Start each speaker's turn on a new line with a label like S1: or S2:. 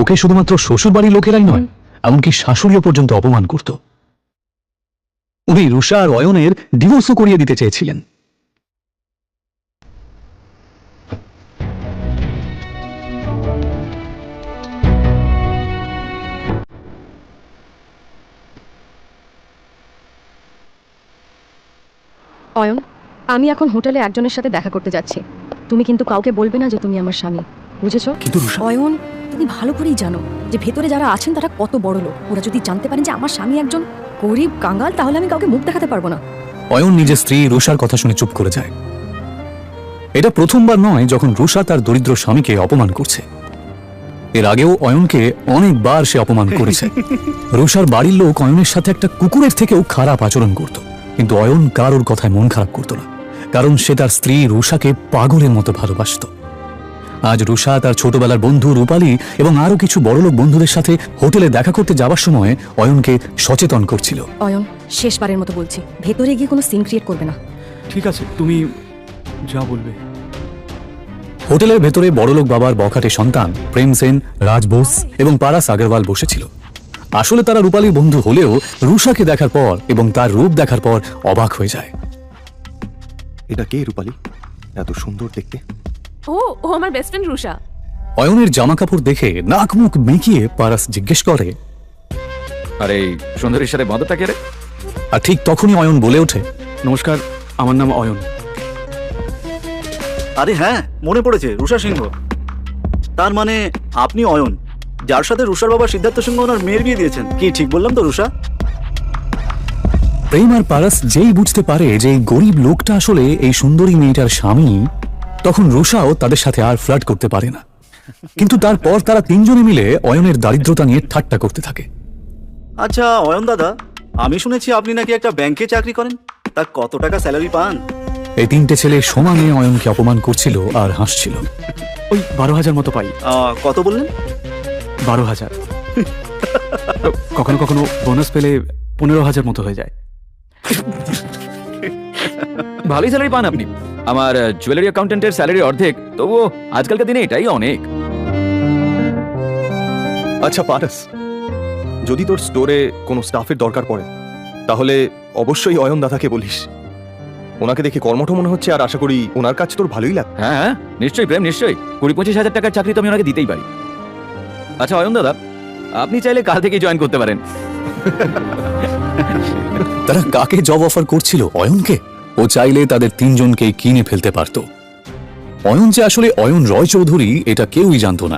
S1: ওকে শুধুমাত্র শ্বশুর বাড়ির লোকেরাই নয়, এমনকি শাশুড়িও পর্যন্ত অপমান করত। উনি রুষা আর অয়নের ডিভোর্সও করিয়ে দিতে চেয়েছিলেন।
S2: অয়ন, আমি এখন হোটেলে একজনের সাথে দেখা করতে যাচ্ছি। তুমি কিন্তু কাউকে বলবে না যে তুমি আমার স্বামী, বুঝেছো?
S1: কিন্তু রুষা,
S2: অয়ন, তুমি ভালো করেই জানো যে ভেতরে যারা আছেন তারা কত বড় লোক। ওরা যদি জানতে পারেন যে আমার স্বামী একজন গরিব কাঙ্গাল, তাহলে আমি কাউকে মুখ দেখাতে পারবো না।
S1: অয়ন নিজের স্ত্রী রুষার কথা শুনে চুপ করে যায়। এটা প্রথমবার নয় যখন রুষা তার দরিদ্র স্বামীকে অপমান করছে। এর আগেও অয়নকে অনেকবার সে অপমান করেছে। রুষার বাড়ির লোক অয়নের সাথে একটা কুকুরের থেকেও খারাপ আচরণ করত, কিন্তু অয়ন কারোর কথায় মন খারাপ করত না, কারণ সে তার স্ত্রী রুষাকে পাগলের মতো ভালোবাসত। আজ রুষা তার ছোটবেলার বন্ধু রূপালী এবং আরো কিছু বড়লোক বন্ধুদের সাথে হোটেলে দেখা করতে যাবার সময় অয়নকে সচেতন করছিল।
S2: অয়ন, শেষবারের মতো বলছি, ভেতরে গিয়ে কোনো সিন ক্রিয়েট করবে না।
S3: ঠিক আছে, তুমি যা বলবে।
S1: হোটেলের ভেতরে বড়লোক বাবার বখাটে সন্তান প্রেম সেন, রাজ বোস এবং পারাস আগরওয়াল বসেছিল। আসলে তারা রূপালীর বন্ধু হলেও রুষাকে দেখার পর এবং তার রূপ দেখার পর অবাক হয়ে যায়।
S4: এটা কে রূপালী? এত সুন্দর দেখতে।
S5: ও ও আমার বেস্ট ফ্রেন্ড রুষা।
S1: অয়নের জামা কাপড় দেখে নাক মুখ মেকিয়ে পারাস জিজ্ঞেস করে,
S6: আরে সুন্দরীর সাথে বন্ধটা কে রে?
S1: আর ঠিক তখনই অয়ন বলে ওঠে,
S3: নমস্কার, আমার নাম অয়ন।
S7: আরে হ্যাঁ, মনে পড়েছে, রুষা সিংহ। তার মানে আপনি অয়ন, যার সাথে রুষার বাবা সিদ্ধার্থ সিংহ ওনার মেয়ের বিয়ে দিয়েছেন। কি ঠিক বললাম তো রুষা?
S1: প্রেম আর পারাস যেই বুঝতে পারে যে এই গরিব লোকটা আসলে এই সুন্দরী মেয়েটার স্বামী, তখন রুষাও তাদের সাথে আর ফ্লার্ট করতে পারে না। কিন্তু তারপর তারা তিনজনে মিলে অয়নের দারিদ্রতা নিয়ে ঠাট্টা করতে থাকে।
S7: আচ্ছা অয়ন দাদা, আমি শুনেছি আপনি নাকি একটা ব্যাংকে চাকরি করেন। তা কত টাকা স্যালারি পান?
S1: এই তিনটে ছেলে সমানে অয়নকে অপমান করছিল আর হাসছিল।
S3: ওই 12,000 মতো পাই।
S7: কত বললেন?
S3: 12,000। কখনো কখনো বোনাস পেলে 15,000 মতো হয়ে যায়।
S6: ভালোই স্যালারি পান আপনি। আমার জুয়েলারি অ্যাকাউন্টেন্টের স্যালারি অর্ধেক, তবুও আজকালকার দিনে এটাই অনেক।
S4: আচ্ছা পারাস, যদি তোর স্টোরে কোনো স্টাফের দরকার পড়ে তাহলে অবশ্যই অয়ন দাদাকে বলিস। ওনাকে দেখে কর্মঠ মনে হচ্ছে, আর আশা করি ওনার কাজ তোর ভালোই লাগবে।
S6: হ্যাঁ হ্যাঁ, নিশ্চয়ই প্রেম, নিশ্চয়ই। 20-25 হাজার টাকার চাকরি তো আমি ওনাকে দিতেই পারি। আচ্ছা অয়ন দাদা, আপনি চাইলে কাল থেকেই জয়েন করতে পারেন।
S1: তারা কাকে জব অফার করছিল? অয়নকে। ও চাইলে তাদের তিনজনকেই কিনে ফেলতে পারত। অয়ন যে আসলে অয়ন রয় চৌধুরী এটা কেউই জানত না।